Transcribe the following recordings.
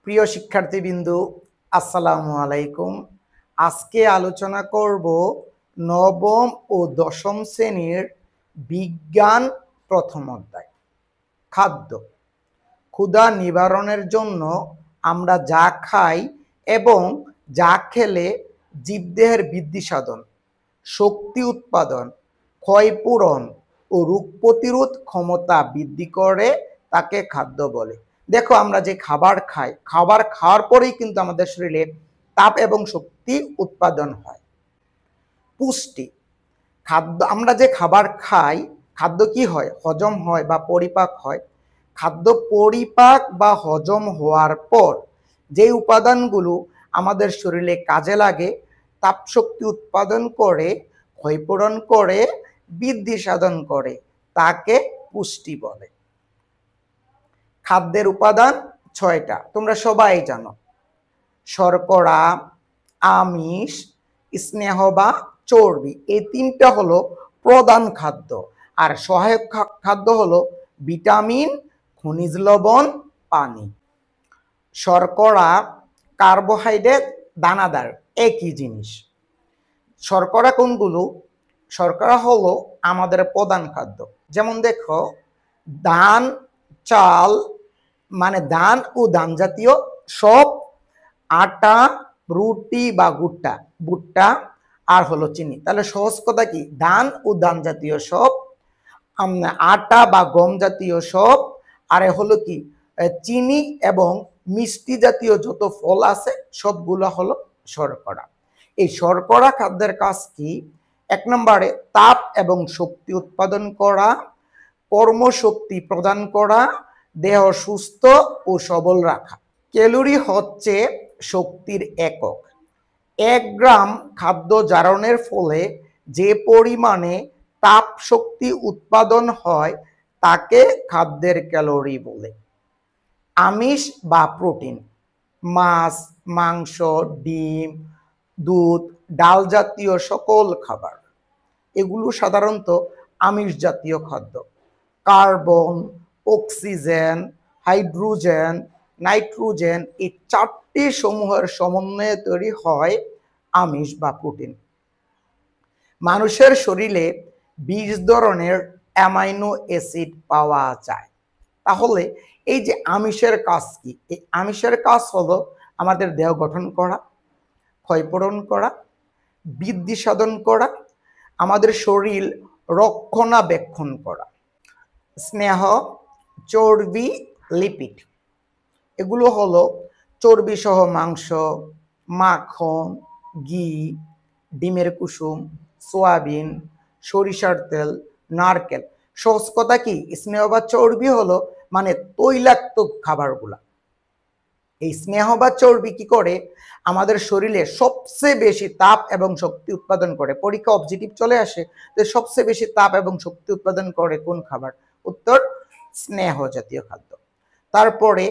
প্রিয় শিক্ষার্থীবৃন্দ, আসসালামু আলাইকুম। আজকে আলোচনা করব নবম ও দশম শ্রেণীর বিজ্ঞান প্রথম অধ্যায় খাদ্য। ক্ষুধা নিবারণের জন্য আমরা যা খাই এবং যা খেলে জীবদেহের বৃদ্ধি সাধন, শক্তি উৎপাদন, ক্ষয়পূরণ ও রোগ প্রতিরোধ ক্ষমতা বৃদ্ধি করে তাকে খাদ্য বলে। দেখো, আমরা যে খাবার খাই, খাবার খাওয়ার পরেই কিন্তু আমাদের শরীরে তাপ এবং শক্তি উৎপাদন হয়। পুষ্টি, খাদ্য, আমরা যে খাবার খাই, খাদ্য কি হয়? হজম হয় বা পরিপাক হয়। খাদ্য পরিপাক বা হজম হওয়ার পর যে উপাদানগুলো আমাদের শরীরে কাজে লাগে, তাপ শক্তি উৎপাদন করে, ক্ষয়পূরণ করে, বৃদ্ধি সাধন করে, তাকে পুষ্টি বলে। খাদ্যের উপাদান 6টা, তোমরা সবাই জানো। শর্করা, আমিষ, স্নেহ বা চর্বি, এই 3টা হলো প্রধান খাদ্য। আর সহায়ক খাদ্য হলো ভিটামিন, খনিজ লবণ, পানি। শর্করা, কার্বোহাইড্রেট, দানাদার একই জিনিস। শর্করা কোনগুলো? শর্করা হলো আমাদের প্রধান খাদ্য। যেমন দেখো, ধান, চাল, মানে ধান ও ধান জাতীয় সব, আটা, রুটি বা ভুট্টা, আর হলো চিনি। তাহলে সহজ কথা কি? ধান ও ধান জাতীয় সব, আটা বা গম জাতীয় সব, আর হলো কি চিনি এবং মিষ্টি জাতীয় যত ফল আছে সবগুলো হলো শর্করা। এই শর্করা খাদ্যের কাজ কি? 1 নম্বরে তাপ এবং শক্তি উৎপাদন করা, কর্মশক্তি প্রদান করা, দেহ সুস্থ ও সবল রাখা। ক্যালোরি হচ্ছে শক্তির একক। 1 গ্রাম খাদ্য জারণের ফলে যে পরিমাণে তাপ শক্তি উৎপাদন হয় তাকে খাদ্যের ক্যালোরি বলে। আমিষ বা প্রোটিন, মাছ, মাংস, ডিম, দুধ, ডাল জাতীয় সকল খাবার, এগুলো সাধারণত আমিষ জাতীয় খাদ্য। কার্বন, অক্সিজেন, হাইড্রোজেন, নাইট্রোজেন, এই 4টি সমূহের সমন্বয়ে তৈরি হয় আমিষ বা প্রোটিন। মানুষের শরীরে 20 ধরনের অ্যামাইনো অ্যাসিড পাওয়া যায়। তাহলে এই যে আমিষের কাজ কি? এই আমিষের কাজ হলো আমাদের দেহ গঠন করা, ক্ষয়পূরণ করা, বৃদ্ধি সাধন করা, আমাদের শরীর রক্ষণাবেক্ষণ করা। স্নেহ, চর্বি, লিপিড, এগুলো হলো চর্বি সহ মাংস, মাখন, ঘি, ডিমের কুসুম, সয়াবিন, সরিষার তেল, নারকেল। সহজ কথা কি? স্নেহ বা চর্বি হলো মানে তৈলাক্ত খাবারগুলা। এই স্নেহ বা চর্বি কি করে? আমাদের শরীরে সবচেয়ে বেশি তাপ এবং শক্তি উৎপাদন করে। পরীক্ষা অবজেক্টিভ চলে আসে যে সবচেয়ে বেশি তাপ এবং শক্তি উৎপাদন করে কোন খাবার? উত্তর, স্নেহ জাতীয় খাদ্য। তারপরে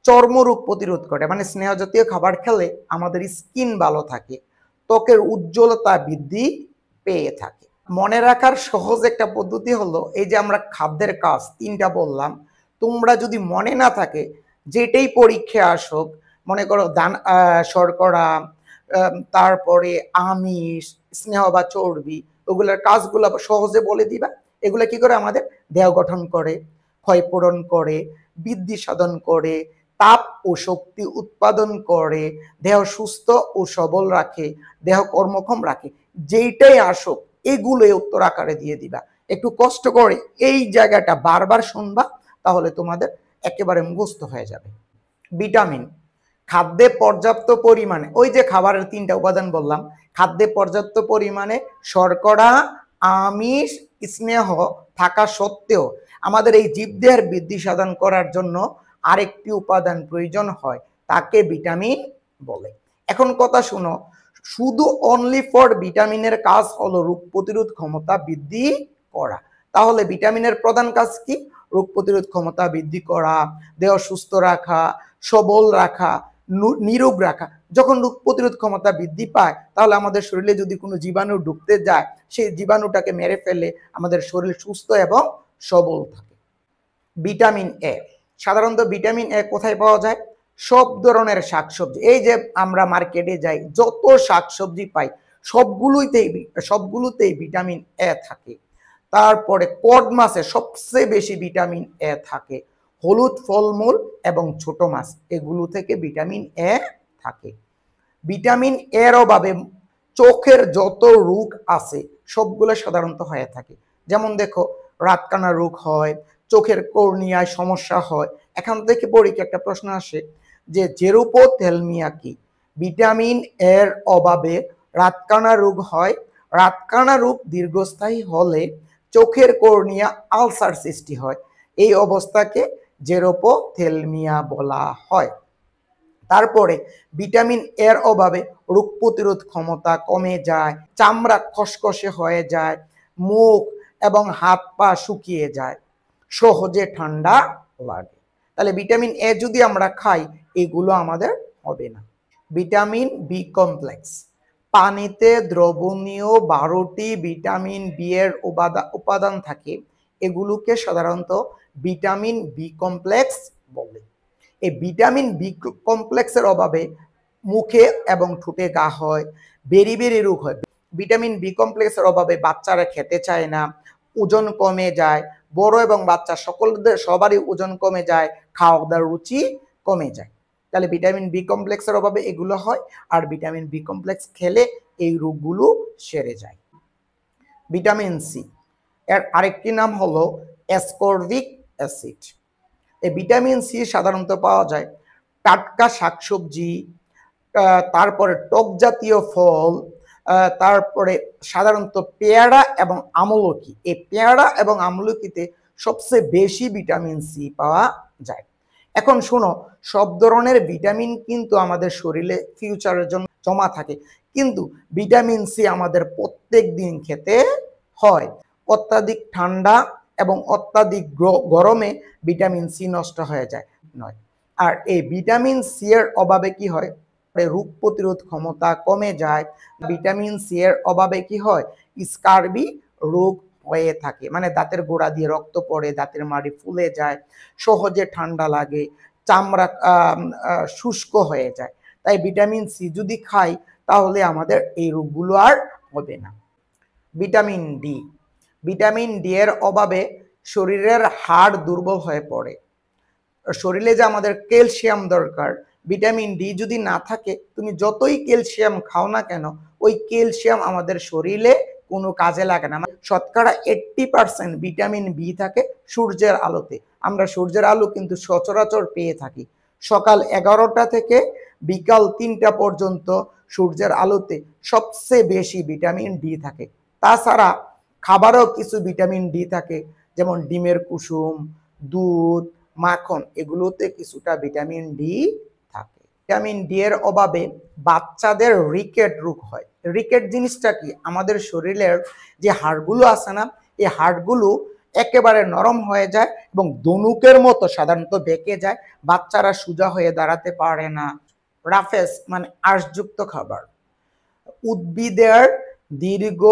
চর্মরোগ প্রতিরোধ করে, মানে স্নেহ জাতীয় খাবার খেলে আমাদের স্কিন ভালো থাকে, ত্বকের উজ্জ্বলতা বৃদ্ধি পেয়ে থাকে। মনে রাখার সহজ একটা পদ্ধতি হলো, এই যে আমরা খাদ্যের কাজ 3টা বললাম, তোমরা যদি মনে না থাকে, যেটাই পরীক্ষায় আসুক, মনে করো শর্করা, তারপরে আমিষ, স্নেহ বা চর্বি, ওগুলোর কাজগুলো সহজে বলে দিবা। এগুলো কি করে? আমাদের দেহ গঠন করে, ক্ষয়পূরণ করে, বৃদ্ধি সাধন করে, তাপ ও শক্তি উৎপাদন করে, দেহ সুস্থ ও সবল রাখে, দেহ কর্মক্ষম রাখে। যেইটাই আসুক এগুলোই উত্তর আকারে দিয়ে দিবা। একটু কষ্ট করে এই জায়গাটা বারবার শুনবা, তাহলে তোমাদের একেবারে মুখস্থ হয়ে যাবে। ভিটামিন, খাদ্যে পর্যাপ্ত পরিমাণে, ওই যে খাবারের 3টা উপাদান বললাম, খাদ্যে পর্যাপ্ত পরিমাণে শর্করা, আমিষ, স্নেহ থাকা সত্ত্বেও আমাদের এই জীবদেহের বৃদ্ধি সাধন করার জন্য আরেকটি উপাদান প্রয়োজন হয়, তাকে ভিটামিন বলে। এখন কথা শুনো, শুধু অনলি ফর ভিটামিনের কাজ হলো রোগ প্রতিরোধ ক্ষমতা বৃদ্ধি করা। তাহলে ভিটামিনের প্রধান কাজ কি? রোগ প্রতিরোধ ক্ষমতা বৃদ্ধি করা, দেহ সুস্থ রাখা, সবল রাখা, নিরোগ রাখা। যখন রোগ প্রতিরোধ ক্ষমতা বৃদ্ধি পায়, তাহলে আমাদের শরীরে যদি কোনো জীবাণু ঢুকতে যায়, সেই জীবাণুটাকে মেরে ফেলে আমাদের শরীর সুস্থ এবং সবল থাকে। ভিটামিন এ, সাধারণত ভিটামিন এ কোথায় পাওয়া যায়? সব ধরনের শাকসবজি, এই যে আমরা মার্কেটে যাই যত শাকসবজি পাই সবগুলোতেই ভিটামিন এ থাকে। তারপরে কড মাছে সবচেয়ে বেশি ভিটামিন এ থাকে। হলুদ ফলমূল এবং ছোট মাছ এগুলো থেকে ভিটামিন এ থাকে। ভিটামিন এর অভাবে চোখের যত রোগ আছে সবগুলো সাধারণত হয়ে থাকে। যেমন দেখো, রাতকানা রোগ হয়, চোখের কর্নিয়ায় সমস্যা হয়। এখান থেকে পরীক্ষা একটা প্রশ্ন আসে যে জেরুপোথেলমিয়া কি? ভিটামিন এর অভাবে রাতকানা রোগ হয়। রাতকানা রোগ দীর্ঘস্থায়ী হলে চোখের কর্নিয়া আলসার সৃষ্টি হয়। এই অবস্থাকে জেরোপোথেলমিয়া বলা হয়। তারপরে ভিটামিন এর অভাবে রোগ প্রতিরোধ ক্ষমতা কমে যায়, চামড়া খসখসে হয়ে যায়, মুখ এবং হাত পা শুকিয়ে যায়, সহজে ঠান্ডা লাগে। তাহলে ভিটামিন এ যদি আমরা খাই এগুলো আমাদের হবে না। ভিটামিন বি কমপ্লেক্স, পানিতে দ্রবণীয় 12টি ভিটামিন বি এর উপাদান থাকে। এগুলোকে সাধারণত ভিটামিন বি কমপ্লেক্স বলে। এই ভিটামিন বি কমপ্লেক্সের অভাবে মুখে এবং ঠোঁটে ঘা হয়, বেরি রোগ হয়। ভিটামিন বি কমপ্লেক্সের অভাবে বাচ্চারা খেতে চায় না, ওজন কমে যায়, বড় এবং বাচ্চা সবারই ওজন কমে যায়, খাওয়া দাওয়ার রুচি কমে যায়। তাহলে ভিটামিন বি কমপ্লেক্সের অভাবে এগুলো হয়, আর ভিটামিন বি কমপ্লেক্স খেলে এই রোগগুলো সেরে যায়। ভিটামিন সি এর আরেকটি নাম হলো অ্যাসকর্বিক অ্যাসিড। এই ভিটামিন সি সাধারণত পাওয়া যায় টাটকা শাকসবজি, তারপরে টক জাতীয় ফল, তারপরে সাধারণত পেয়ারা এবং আমলকি। এই পেয়ারা এবং আমলকিতে সবচেয়ে বেশি ভিটামিন সি পাওয়া যায়। এখন শোনো, সব ধরনের ভিটামিন কিন্তু আমাদের শরীরে ফিউচারের জন্য জমা থাকে, কিন্তু ভিটামিন সি আমাদের প্রত্যেক দিন খেতে হয়। অত্যাধিক ঠান্ডা এবং অত্যাধিক গরমে ভিটামিন সি নষ্ট হয়ে যায় নয়। আর এই ভিটামিন সি এর অভাবে কি হয়? রোগ প্রতিরোধ ক্ষমতা কমে যায়। ভিটামিন সি এর অভাবে কি হয়? স্কারবি রোগ হয়ে থাকে, মানে দাঁতের গোড়া দিয়ে রক্ত পড়ে, দাঁতের মাড়ি ফুলে যায়, সহজে ঠান্ডা লাগে, চামড়া শুষ্ক হয়ে যায়। তাই ভিটামিন সি যদি খাই তাহলে আমাদের এই রোগগুলো আর হবে না। ভিটামিন ডি, ভিটামিন ডি এর অভাবে শরীরের হাড় দুর্বল হয়ে পড়ে। শরীরে যে আমাদের ক্যালসিয়াম দরকার, ভিটামিন ডি যদি না থাকে তুমি যতই ক্যালসিয়াম খাও না কেন, ওই ক্যালসিয়াম আমাদের শরীরে কোনো কাজে লাগে না। শতকরা 80% ভিটামিন বি থাকে সূর্যের আলোতে। আমরা সূর্যের আলো কিন্তু সচরাচর পেয়ে থাকি। সকাল 11টা থেকে বিকাল 3টা পর্যন্ত সূর্যের আলোতে সবচেয়ে বেশি ভিটামিন ডি থাকে। তাছাড়া খাবারেও কিছু ভিটামিন ডি থাকে, যেমন ডিমের কুসুম, দুধ, মাখন, এগুলোতে কিছুটা ভিটামিন ডি থাকে। ভিটামিন ডি এর অভাবে বাচ্চাদের রিকেট রোগ হয়। রিকেট জিনিসটা কি? আমাদের শরীরের যে হাড়গুলো আছে না, এই হাড়গুলো একেবারে নরম হয়ে যায় এবং ধনুকের মতো সাধারণত বেঁকে যায়, বাচ্চারা সোজা হয়ে দাঁড়াতে পারে না। রাফেজ মানে আঁশযুক্ত খাবার, উদ্ভিদের দীর্ঘ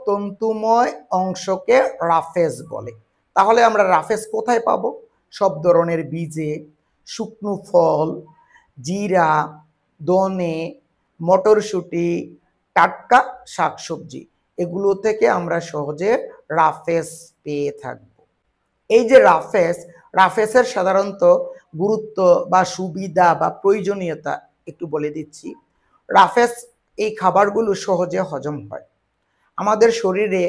তন্তুময় অংশকে রাফেজ বলে। তাহলে আমরা রাফেজ কোথায় পাবো? সব ধরনের বীজে, শুকনো ফল, জিরা, দনে, মটরশুঁটি, টাটকা শাকসবজি, এগুলো থেকে আমরা সহজে রাফেজ পেয়ে থাকব। এই যে রাফেজের সাধারণত গুরুত্ব বা সুবিধা বা প্রয়োজনীয়তা একটু বলে দিচ্ছি। রাফেজ এই খাবারগুলো সহজে হজম হয়, আমাদের শরীরে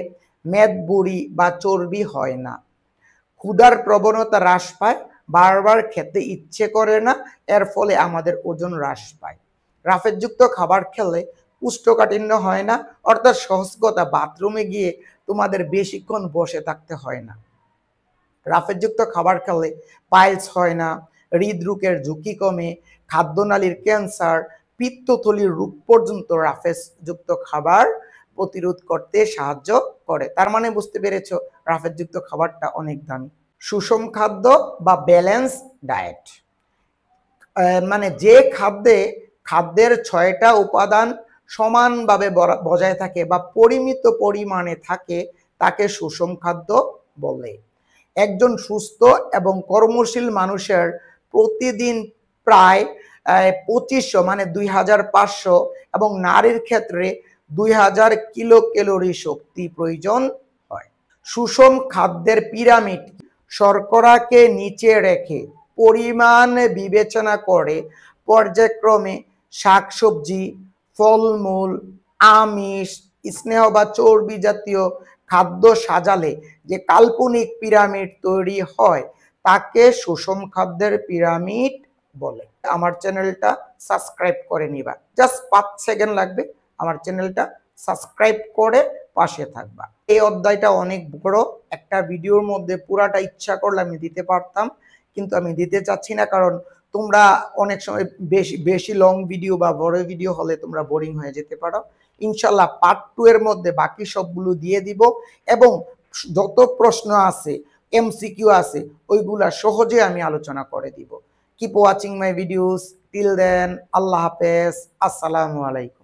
মেদবুড়ি বা চর্বি হয় না, ক্ষুধার প্রবণতা হ্রাস পায়, বারবার খেতে ইচ্ছে করে না, এর ফলে আমাদের ওজন হ্রাস পায়। রাফেজযুক্ত খাবার খেলে কোষ্ঠকাঠিন্য হয় না, অর্থাৎ সহজ কথা, বাথরুমে গিয়ে তোমাদের বেশিক্ষণ বসে থাকতে হয় না। রাফেজযুক্ত খাবার খেলে পাইলস হয় না, হৃদরোগের ঝুঁকি কমে, খাদ্যনালীর ক্যান্সার, পিত্তথলির রোগ পর্যন্ত রাফেজযুক্ত খাবার প্রতিরোধ করতে সাহায্য করে। তার মানে বুঝতে পেরেছো রাফেজযুক্ত খাবারটা অনেক দামি। সুষম খাদ্য বা ব্যালেন্স ডায়েট, মানে যে খাদ্যের 6টা উপাদান সমানভাবে বজায় থাকে বা পরিমিত পরিমাণে থাকে তাকে সুষম খাদ্য বলে। একজন সুস্থ এবং কর্মশীল মানুষের প্রতিদিন প্রায় 2500 মানে 2500 এবং নারীর ক্ষেত্রে 2000 কিলো ক্যালোরি শক্তি প্রয়োজন হয়। সুষম খাদ্যের পিরামিড শর্করাকে নিচে রেখে পরিমাণ বিবেচনা করে পর্যায়ক্রমে শাকসবজি, ফলমূল, আমিষ, স্নেহ বা চর্বি জাতীয় খাদ্য সাজালে যে কাল্পনিক পিরামিড তৈরি হয় তাকে সুষম খাদ্যের পিরামিড বলে। আমার চ্যানেলটা সাবস্ক্রাইব করে নিবা, জাস্ট 5 সেকেন্ড লাগবে, আমার চ্যানেলটা সাবস্ক্রাইব করে পাশে থাকবা। এই অধ্যায়টা অনেক বড়, একটা ভিডিওর মধ্যে পুরাটা ইচ্ছা করলে আমি দিতে পারতাম, কিন্তু আমি দিতে চাচ্ছি না, কারণ তোমরা অনেক সময় বেশি লং ভিডিও বা বড় ভিডিও হলে তোমরা বোরিং হয়ে যেতে পারো। ইনশাল্লাহ পার্ট 2 এর মধ্যে বাকি সবগুলো দিয়ে দিব, এবং যত প্রশ্ন আছে, এমসিকিউ আছে, ওইগুলা সহজে আমি আলোচনা করে দিব। Keep watching my videos, till then, আল্লাহ হাফেজ, আসসালামু আলাইকুম।